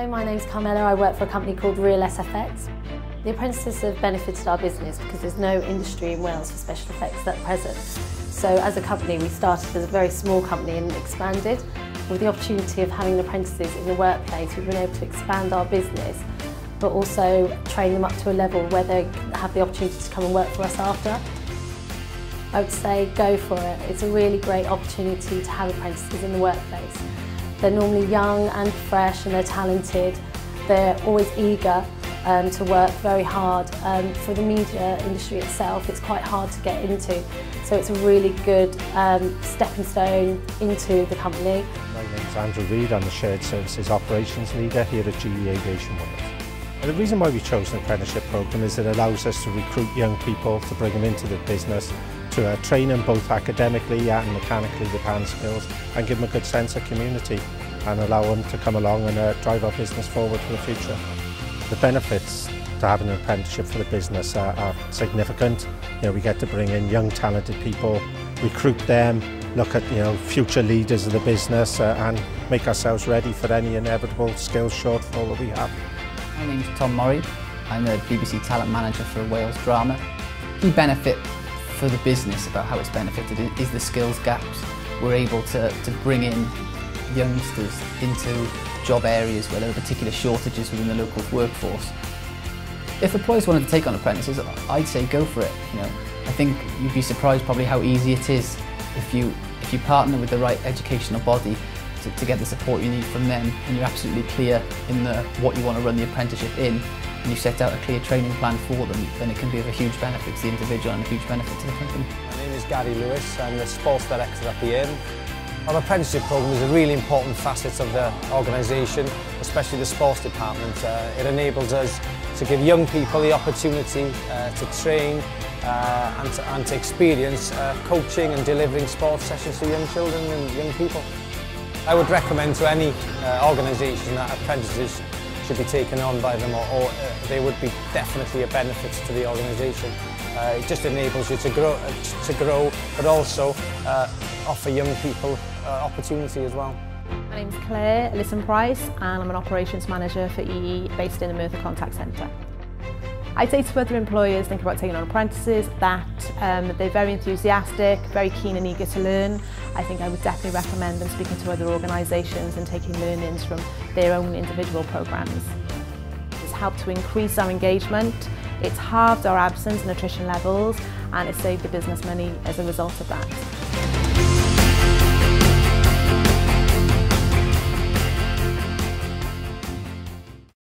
Hi, my name's Carmela. I work for a company called Real SFX. The apprentices have benefited our business because there's no industry in Wales for special effects at present. So as a company, we started as a very small company and expanded. With the opportunity of having apprentices in the workplace, we've been able to expand our business, but also train them up to a level where they have the opportunity to come and work for us after. I would say go for it. It's a really great opportunity to have apprentices in the workplace. They're normally young and fresh and they're talented. They're always eager to work very hard. For the media industry itself, it's quite hard to get into. So it's a really good stepping stone into the company. My name's Andrew Reid. I'm the Shared Services Operations Leader here at GE Aviation Wales. And the reason why we chose an apprenticeship programme is it allows us to recruit young people, to bring them into the business, to train them both academically and mechanically with hand skills, and give them a good sense of community and allow them to come along and drive our business forward for the future. The benefits to having an apprenticeship for the business are significant. We get to bring in young talented people, recruit them, look at future leaders of the business and make ourselves ready for any inevitable skills shortfall that we have. My name's Tom Murray. I'm the BBC Talent Manager for Wales Drama. Key benefit for the business about how it's benefited is the skills gaps. We're able to bring in youngsters into job areas where there are particular shortages within the local workforce. If employers wanted to take on apprentices, I'd say go for it. I think you'd be surprised probably how easy it is if you partner with the right educational body to get the support you need from them, and you're absolutely clear in what you want to run the apprenticeship in, and you set out a clear training plan for them, then it can be of a huge benefit to the individual and a huge benefit to the company. My name is Gary Lewis. I'm the Sports Director at the Inn. Our apprenticeship programme is a really important facet of the organisation, especially the sports department. It enables us to give young people the opportunity to train and to experience coaching and delivering sports sessions to young children and young people. I would recommend to any organisation that apprentices should be taken on by them, or they would be definitely a benefit to the organisation. It just enables you to grow, but also offer young people opportunity as well. My name's Claire Ellison-Price and I'm an Operations Manager for EE based in the Merthyr Contact Centre. I'd say to other employers think about taking on apprentices that they're very enthusiastic, very keen and eager to learn. I think I would definitely recommend them speaking to other organisations and taking learnings from their own individual programmes. It's helped to increase our engagement, it's halved our absence and attrition levels, and it's saved the business money as a result of that.